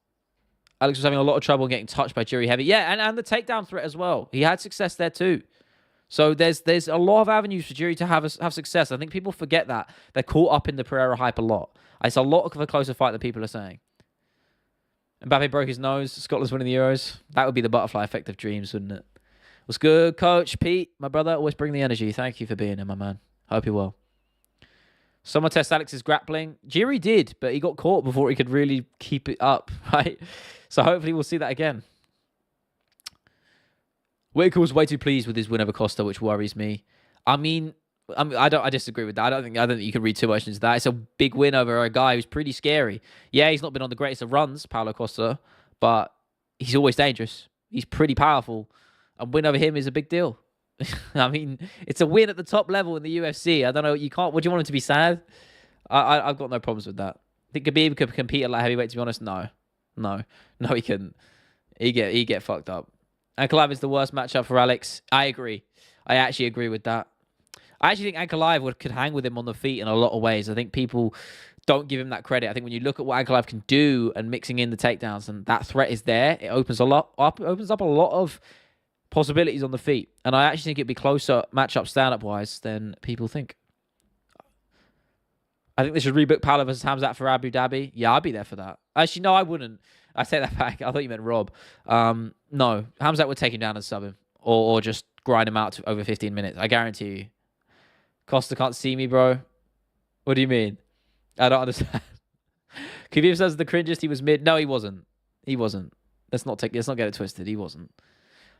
was having a lot of trouble getting touched by Jury Heavy. Yeah, and the takedown threat as well. He had success there too. So there's a lot of avenues for Jury to have success. I think people forget that. They're caught up in the Pereira hype a lot. It's a lot of a closer fight than people are saying. Mbappe broke his nose. Scotland's winning the Euros. That would be the butterfly effect of dreams, wouldn't it? What's good, Coach Pete? My brother, always bring the energy. Thank you for being here, my man. Hope you're well. Someone test Alex's grappling. Jiri did, but he got caught before he could really keep it up, right? So hopefully we'll see that again. Whitaker was way too pleased with his win over Costa, which worries me. I disagree with that. I don't think you can read too much into that. It's a big win over a guy who's pretty scary. Yeah, he's not been on the greatest of runs, Paulo Costa, but he's always dangerous. He's pretty powerful. A win over him is a big deal. I mean, it's a win at the top level in the UFC. I don't know. Would you want him to be sad? I've got no problems with that. I think Khabib could compete at light heavyweight, to be honest. No, he couldn't. He get fucked up. Ankalaev is the worst matchup for Alex. I agree. I actually agree with that. I actually think Ankalaev could hang with him on the feet in a lot of ways. I think people don't give him that credit. I think when you look at what Ankalaev can do and mixing in the takedowns, and that threat is there, it opens up a lot of possibilities on the feet. And I actually think it'd be closer matchup stand-up wise than people think. I think they should rebook Paulo versus Hamzat for Abu Dhabi. Yeah, I'd be there for that. Actually, no, I wouldn't. I take that back. I thought you meant Rob. No, Hamzat would take him down and sub him. Or just grind him out to over 15 minutes. I guarantee you. Costa can't see me, bro. What do you mean? I don't understand. Khabib says the cringest. He was mid. No, he wasn't. Let's not get it twisted. He wasn't.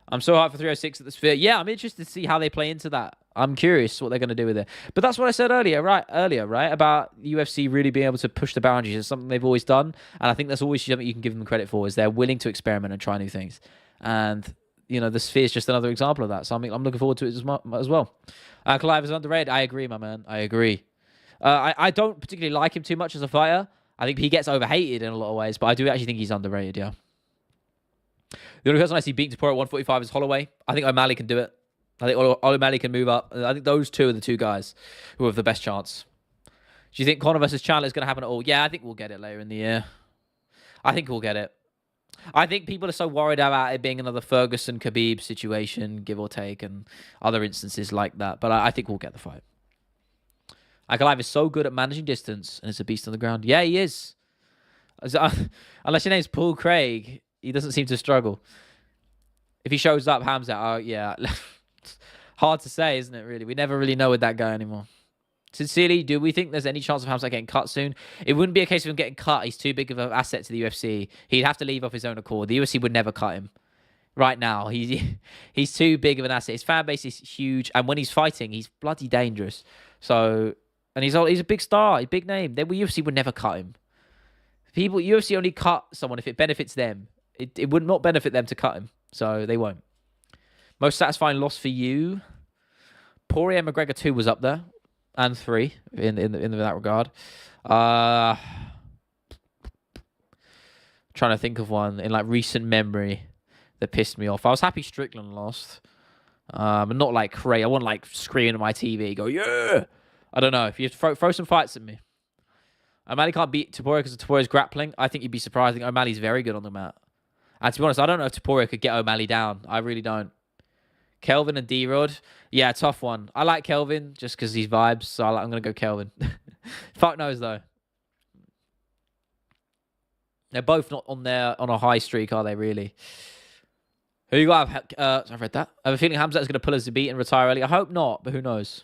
I'm so hard for 306 at the Sphere. Yeah, I'm interested to see how they play into that. I'm curious what they're going to do with it. But that's what I said earlier, right? About the UFC really being able to push the boundaries. It's something they've always done. And I think that's always something you can give them credit for, is they're willing to experiment and try new things. And, the Sphere is just another example of that. So I'm looking forward to it as well. Ankalaev is underrated. I agree, my man. I agree. I don't particularly like him too much as a fighter. I think he gets overhated in a lot of ways, but I do actually think he's underrated, yeah. The only person I see beating Tapora at 145 is Holloway. I think O'Malley can do it. I think O'Malley can move up. I think those two are the two guys who have the best chance. Do you think Conor versus Chandler is going to happen at all? Yeah, I think we'll get it later in the year. I think we'll get it. I think people are so worried about it being another Ferguson-Khabib situation, give or take, and other instances like that. But I think we'll get the fight. Ankalaev is so good at managing distance, and is a beast on the ground. Yeah, he is. Unless your name's Paul Craig, he doesn't seem to struggle. If he shows up, Hamzat, oh, yeah. Hard to say, isn't it, really? We never really know with that guy anymore. Sincerely, do we think there's any chance of Hamzat getting cut soon? It wouldn't be a case of him getting cut. He's too big of an asset to the UFC. He'd have to leave off his own accord. The UFC would never cut him. Right now, he's too big of an asset. His fan base is huge, and when he's fighting, he's bloody dangerous. So, and he's a big star, a big name. The UFC would never cut him. UFC only cut someone if it benefits them. It would not benefit them to cut him. So they won't. Most satisfying loss for you? Poirier McGregor 2 was up there. And 3 in that regard. Trying to think of one in like recent memory that pissed me off. I was happy Strickland lost. But not like crazy. I wasn't like screaming at my TV, go, yeah! I don't know. If you throw some fights at me. O'Malley can't beat Topuria because of Topuria's grappling. I think you'd be surprised. I think O'Malley's very good on the mat. And to be honest, I don't know if Topuria could get O'Malley down. I really don't. Kelvin and D-Rod. Yeah, tough one. I like Kelvin just because he's vibes, so I'm going to go Kelvin. Fuck knows, though. They're both not on a high streak, are they, really? Who you got? I've read that. I have a feeling Hamzat is going to pull us to beat and retire early. I hope not, but who knows?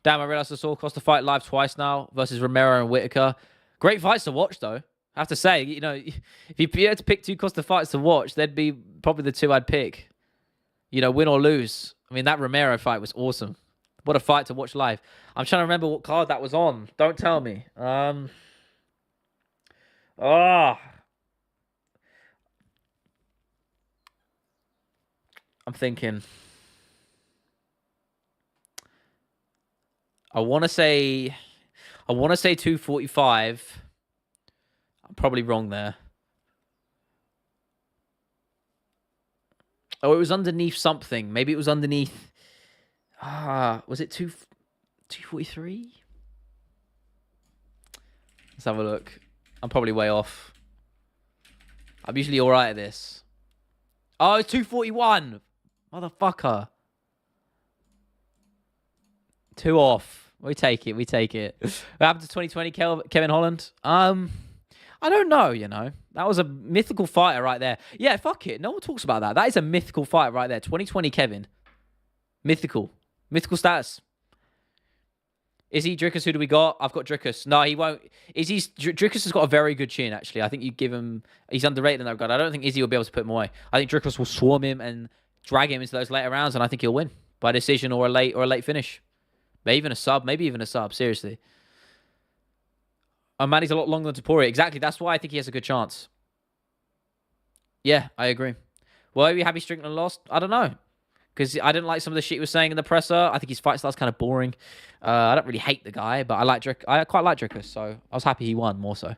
Damn, I realized I saw Costa fight live twice now versus Romero and Whitaker. Great fights to watch, though. I have to say, you know, if you had to pick 2 Costa fights to watch, they'd be probably the 2 I'd pick. You know, win or lose. I mean, that Romero fight was awesome. What a fight to watch live. I'm trying to remember what card that was on. Don't tell me. I'm thinking. I want to say 245. I'm probably wrong there. Oh, it was underneath something. Maybe it was underneath. Was it 243? Let's have a look. I'm probably way off. I'm usually all right at this. Oh, it's 241. Motherfucker. 2 off. We take it. What happened to 2020 Kevin Holland? I don't know, you know. That was a mythical fighter right there. Yeah, fuck it. No one talks about that. That is a mythical fighter right there. 2020 Kevin. Mythical. Mythical status. Izzy, Drickus, who do we got? I've got Drickus. No, he won't. Drickus has got a very good chin, actually. I think you give him... He's underrated in that regard. I don't think Izzy will be able to put him away. I think Drickus will swarm him and drag him into those later rounds, and I think he'll win by decision or a late finish. Maybe even a sub. Seriously. O'Malley's a lot longer than Topuria. Exactly. That's why I think he has a good chance. Yeah, I agree. Well, are you happy Strickland lost? I don't know. Because I didn't like some of the shit he was saying in the presser. I think his fight style's kind of boring. I don't really hate the guy, but I quite like Drickus, so I was happy he won more so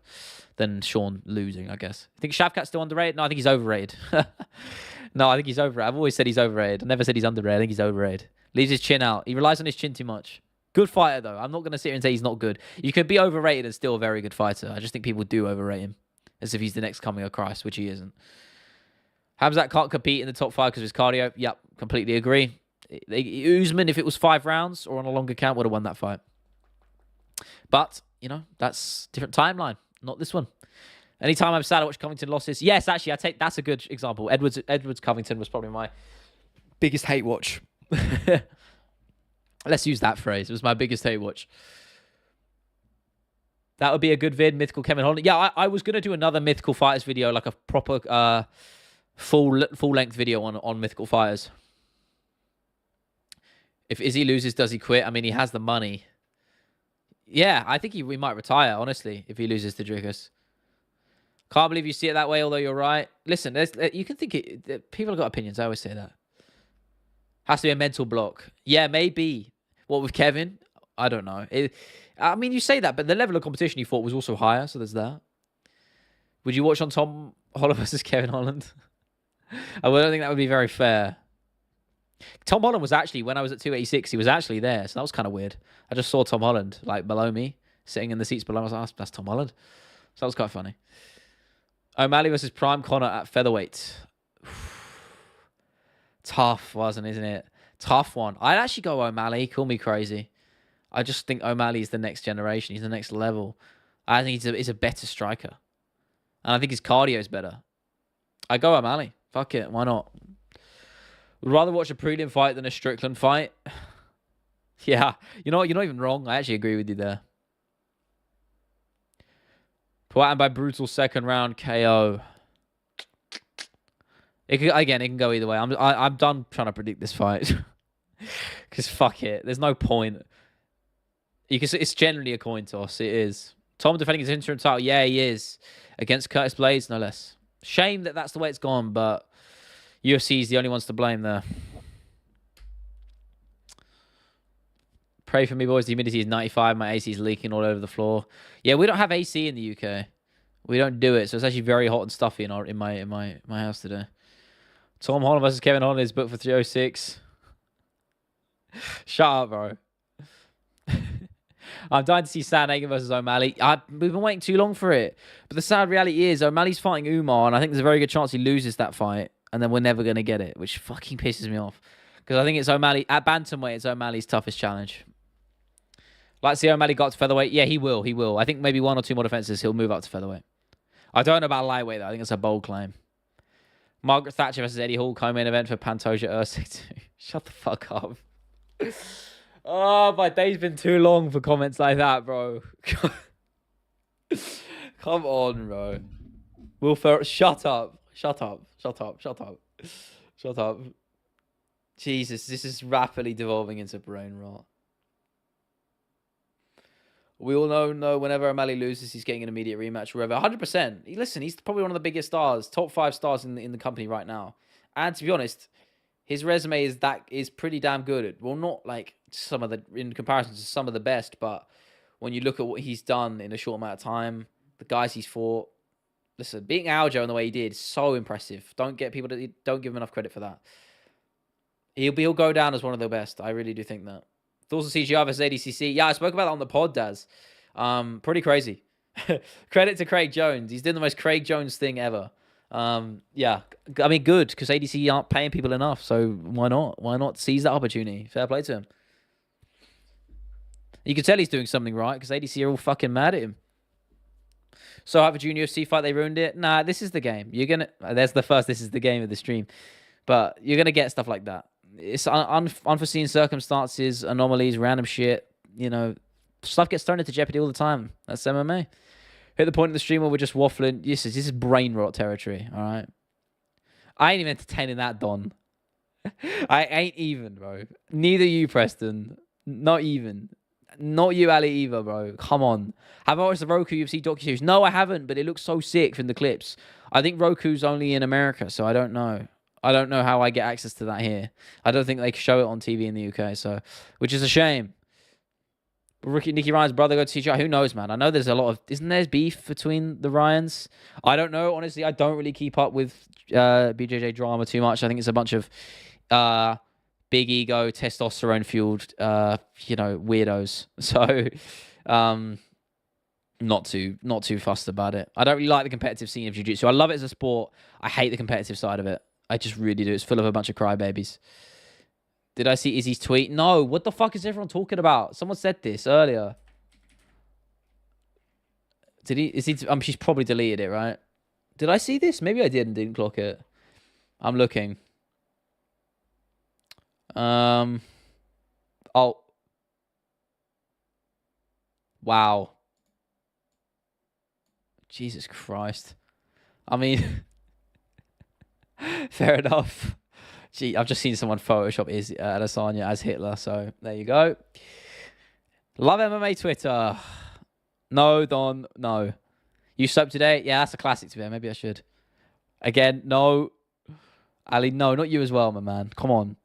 than Sean losing, I guess. I think Shavkat's still underrated? No, I think he's overrated. No, I think he's overrated. I've always said he's overrated. I never said he's underrated. I think he's overrated. Leaves his chin out. He relies on his chin too much. Good fighter, though. I'm not going to sit here and say he's not good. You could be overrated and still a very good fighter. I just think people do overrate him as if he's the next coming of Christ, which he isn't. Hamzat can't compete in the top 5 because of his cardio. Yep, completely agree. Usman, if it was 5 rounds or on a longer count, would have won that fight. But, you know, that's different timeline. Not this one. Anytime I'm sad, I watch Covington losses. Yes, actually, that's a good example. Edwards Covington was probably my biggest hate watch. Let's use that phrase. It was my biggest hate watch. That would be a good vid, Mythical Kevin Holland. Yeah, I was going to do another Mythical Fighters video, like a proper full-length video on Mythical Fighters. If Izzy loses, does he quit? I mean, he has the money. Yeah, I think we might retire, honestly, if he loses to Drickus. Can't believe you see it that way, although you're right. Listen, you can think it. People have got opinions. I always say that. Has to be a mental block. Yeah, maybe. What with Kevin? I don't know. I mean, you say that, but the level of competition you fought was also higher, so there's that. Would you watch on Tom Holland versus Kevin Holland? I don't think that would be very fair. Tom Holland was actually, when I was at 286, he was actually there, so that was kind of weird. I just saw Tom Holland, like, below me, sitting in the seats below. I was like, oh, that's Tom Holland. So that was quite funny. O'Malley versus Prime Connor at featherweight. Tough, isn't it? Tough one. I'd actually go O'Malley. Call me crazy. I just think O'Malley is the next generation. He's the next level. I think he's a better striker. And I think his cardio is better. I go O'Malley. Fuck it. Why not? Would rather watch a prelim fight than a Strickland fight. Yeah. You know what? You're not even wrong. I actually agree with you there. Poatan by brutal second round KO. It can go either way. I'm done trying to predict this fight. Because fuck it. There's no point. It's generally a coin toss. It is. Tom defending his interim title. Yeah, he is. Against Curtis Blades, no less. Shame that that's the way it's gone, but UFC is the only ones to blame there. Pray for me, boys. The humidity is 95. My AC is leaking all over the floor. Yeah, we don't have AC in the UK. We don't do it, so it's actually very hot and stuffy in my house today. Tom Holland versus Kevin Holland is booked for 306. Shut up, bro. I'm dying to see Sandhagen versus O'Malley. We've been waiting too long for it. But the sad reality is O'Malley's fighting Umar, and I think there's a very good chance he loses that fight, and then we're never going to get it, which fucking pisses me off. Because I think it's O'Malley, at bantamweight, it's O'Malley's toughest challenge. Like, see O'Malley got to featherweight? Yeah, he will. He will. I think maybe 1 or 2 more defenses, he'll move up to featherweight. I don't know about lightweight, though. I think it's a bold claim. Margaret Thatcher versus Eddie Hall, co-main event for Pantoja Usyk. Shut the fuck up. Oh, my day's been too long for comments like that, bro. Come on, bro. Will Ferrell, shut up. Shut up. Shut up. Shut up. Shut up. Jesus, this is rapidly devolving into brain rot. We all know whenever O'Malley loses, he's getting an immediate rematch. Wherever, 100%. Listen, he's probably one of the biggest stars, top 5 stars in the company right now. And to be honest, his resume is pretty damn good. Well, not like in comparison to some of the best, but when you look at what he's done in a short amount of time, the guys he's fought. Listen, beating Aljo in the way he did is so impressive. Don't give him enough credit for that. He'll go down as one of the best. I really do think that. Thoughts on CGI versus ADCC? Yeah, I spoke about that on the pod, Daz. Pretty crazy. Credit to Craig Jones. He's doing the most Craig Jones thing ever. Yeah, I mean, good, because ADC aren't paying people enough, so why not? Why not seize that opportunity? Fair play to him. You can tell he's doing something right, because ADC are all fucking mad at him. So after Junior UFC fight, they ruined it. Nah, this is the game. There's the first this is the game of the stream. But you're going to get stuff like that. It's unforeseen circumstances, anomalies, random shit. You know, stuff gets thrown into jeopardy all the time. That's MMA. Hit the point in the stream where we're just waffling. This is brain rot territory, all right? I ain't even entertaining that, Don. I ain't even, bro. Neither you, Preston. Not even. Not you, Ali, either, bro. Come on. Have I watched the Roku UFC docu-series? No, I haven't, but it looks so sick from the clips. I think Roku's only in America, so I don't know. I don't know how I get access to that here. I don't think they can show it on TV in the UK, so which is a shame. Nicky Ryan's brother go to CGI. Who knows, man? I know there's a lot of... Isn't there beef between the Ryans? I don't know. Honestly, I don't really keep up with BJJ drama too much. I think it's a bunch of big ego, testosterone-fueled, weirdos. So, not too fussed about it. I don't really like the competitive scene of jiu-jitsu. I love it as a sport. I hate the competitive side of it. I just really do. It's full of a bunch of crybabies. Did I see Izzy's tweet? No. What the fuck is everyone talking about? Someone said this earlier. Did he? Is he? She's probably deleted it, right? Did I see this? Maybe I did and didn't clock it. I'm looking. Oh. Wow. Jesus Christ. I mean, fair enough. Gee, I've just seen someone Photoshop Adesanya as Hitler, so there you go. Love MMA Twitter. No, Don, no. You soap today? Yeah, that's a classic to me. Maybe I should. Again, no. Ali, no, not you as well, my man. Come on.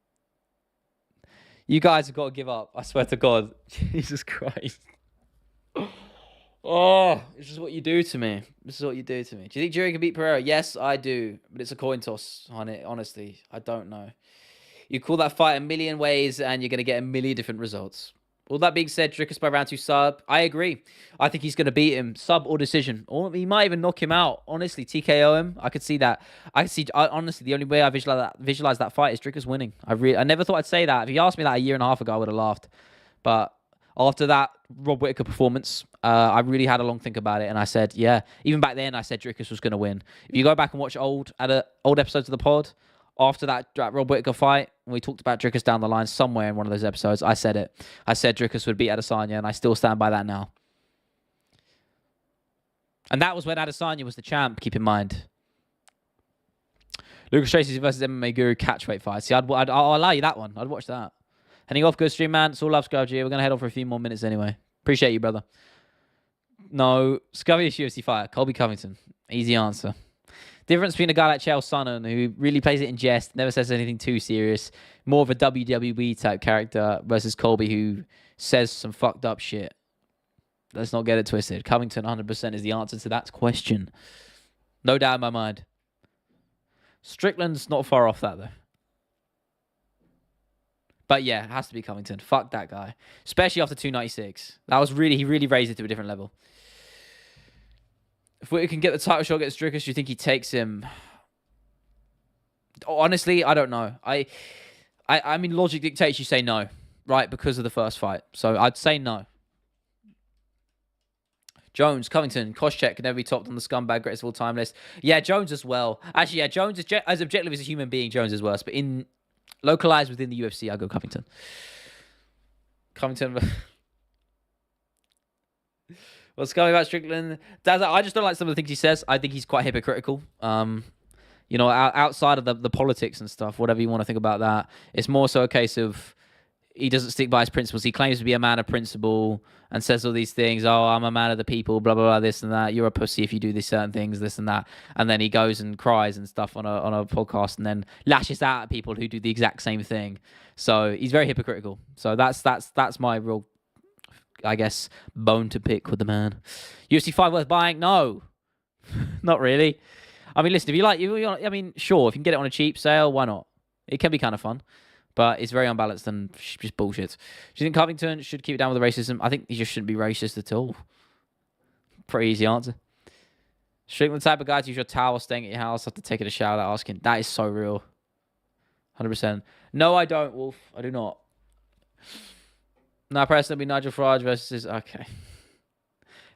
You guys have got to give up. I swear to God. Jesus Christ. Oh, this is what you do to me. This is what you do to me. Do you think Jury can beat Pereira? Yes, I do. But it's a coin toss on it, honestly. I don't know. You call that fight a million ways and you're going to get a million different results. All that being said, Dricus by round 2 sub. I agree. I think he's going to beat him. Sub or decision. Or he might even knock him out. Honestly, TKO him. I could see that. Honestly, the only way I visualize that fight is Dricus winning. I never thought I'd say that. If you asked me that a year and a half ago, I would have laughed. But after that Rob Whittaker performance, I really had a long think about it. And I said, yeah, even back then, I said Dricus was going to win. If you go back and watch old episodes of the pod, after that Rob Whittaker fight, when we talked about Dricus down the line somewhere in one of those episodes, I said it. I said Dricus would beat Adesanya, and I still stand by that now. And that was when Adesanya was the champ, keep in mind. Lucas Tracy versus MMA Guru catchweight fight. See, I'll allow you that one. I'd watch that. Heading off, good stream, man. It's all love, Scrubgy. We're going to head on for a few more minutes anyway. Appreciate you, brother. No, Scubby UFC fighter. Colby Covington. Easy answer. Difference between a guy like Chael Sonnen, who really plays it in jest, never says anything too serious, more of a WWE type character, versus Colby, who says some fucked up shit. Let's not get it twisted. Covington 100% is the answer to that question. No doubt in my mind. Strickland's not far off that, though. But yeah, it has to be Covington. Fuck that guy. Especially after 296. He really raised it to a different level. If we can get the title shot against Dricus, do you think he takes him? Honestly, I don't know. I mean, logic dictates you say no, right? Because of the first fight. So I'd say no. Jones, Covington, Koscheck can never be topped on the scumbag greatest of all time list. Yeah, Jones as well. Actually, yeah, Jones is as objective as a human being. Jones is worse, but in localized within the UFC, I go Covington. What's going about Strickland? I just don't like some of the things he says. I think he's quite hypocritical. Outside of the politics and stuff, whatever you want to think about that, it's more so a case of he doesn't stick by his principles. He claims to be a man of principle and says all these things. Oh, I'm a man of the people, blah, blah, blah, this and that. You're a pussy if you do these certain things, this and that. And then he goes and cries and stuff on a podcast and then lashes out at people who do the exact same thing. So he's very hypocritical. So that's my real, I guess, bone to pick with the man. UFC 5 worth buying? No. Not really. I mean, listen, if you like, I mean, sure, if you can get it on a cheap sale, why not? It can be kind of fun. But it's very unbalanced and just bullshit. Do you think Covington should keep it down with the racism? I think he just shouldn't be racist at all. Pretty easy answer. Strickland, the type of guy to use your towel staying at your house after taking a shower without asking. That is so real. 100%. No, I don't, Wolf. I do not. No, personally, it'll be Nigel Farage versus... Okay.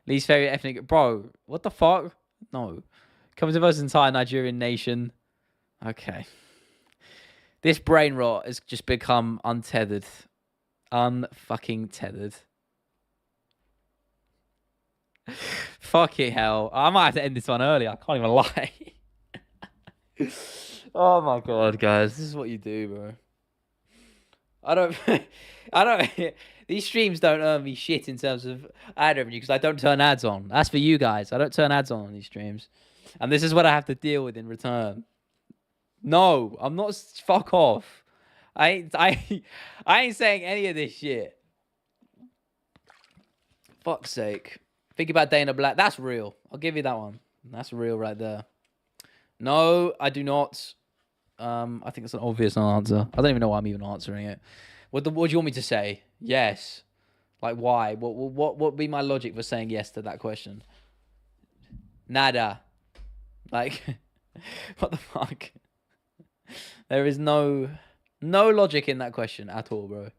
Least favorite ethnic... Bro, what the fuck? No. Covington versus entire Nigerian nation. Okay. This brain rot has just become untethered. Unfucking tethered. Fucking hell. I might have to end this one early. I can't even lie. Oh my god, guys. This is what you do, bro. I don't... These streams don't earn me shit in terms of ad revenue because I don't turn ads on. That's for you guys. I don't turn ads on these streams. And this is what I have to deal with in return. No, I'm not. Fuck off. I ain't saying any of this shit. Fuck's sake. Think about Dana Black. That's real. I'll give you that one. That's real right there. No, I do not. I think it's an obvious answer. I don't even know why I'm even answering it. What do you want me to say? Yes. Like why? What would be my logic for saying yes to that question? Nada. Like, what the fuck? There is no logic in that question at all, bro.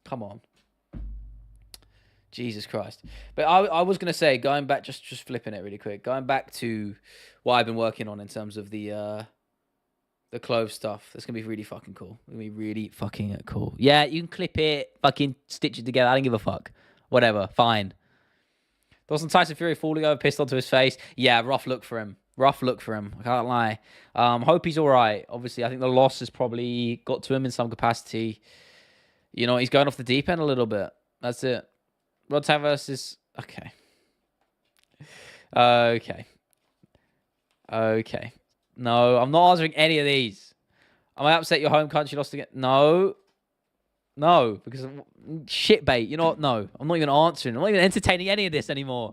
Come on. Jesus Christ. But I was going to say, going back, just flipping it really quick, going back to what I've been working on in terms of the clove stuff. That's going to be really fucking cool. It's going to be really fucking cool. Yeah, you can clip it, fucking stitch it together. I don't give a fuck. Whatever. Fine. Dawson Tyson Fury falling over, pissed onto his face. Yeah, rough look for him. Rough look for him. I can't lie. Hope he's all right. Obviously, I think the loss has probably got to him in some capacity. You know, he's going off the deep end a little bit. That's it. Rod Tang versus... Okay. No, I'm not answering any of these. Am I upset your home country lost again? No, because shit bait. You know what? No, I'm not even answering. I'm not even entertaining any of this anymore.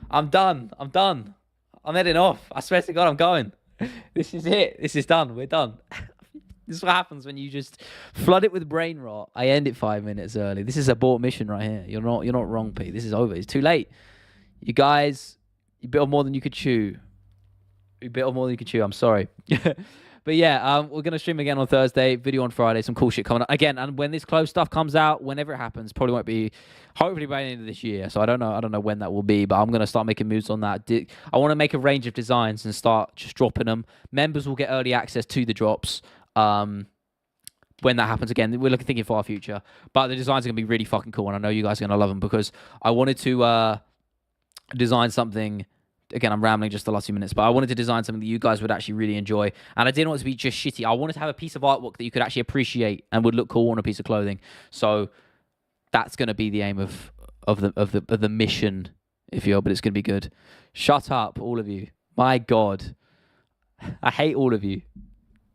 I'm done. I'm heading off. I swear to God, I'm going. This is it. This is done. We're done. This is what happens when you just flood it with brain rot. I end it 5 minutes early. This is abort mission right here. You're not wrong, Pete. This is over. It's too late. You guys, you bit off more than you could chew. I'm sorry. But yeah, we're going to stream again on Thursday, video on Friday, some cool shit coming up. Again, and when this close stuff comes out, whenever it happens, probably won't be, hopefully by the end of this year. So I don't know when that will be, but I'm going to start making moves on that. I want to make a range of designs and start just dropping them. Members will get early access to the drops when that happens. Again, we're thinking for our future. But the designs are going to be really fucking cool, and I know you guys are going to love them because I wanted to design something. Again, I'm rambling just the last few minutes, but I wanted to design something that you guys would actually really enjoy. And I didn't want it to be just shitty. I wanted to have a piece of artwork that you could actually appreciate and would look cool on a piece of clothing. So that's going to be the aim of the mission, if you will, but it's going to be good. Shut up, all of you. My God. I hate all of you.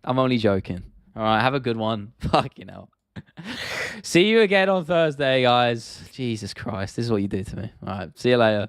I'm only joking. All right, have a good one. Fucking hell. See you again on Thursday, guys. Jesus Christ, this is what you do to me. All right, see you later.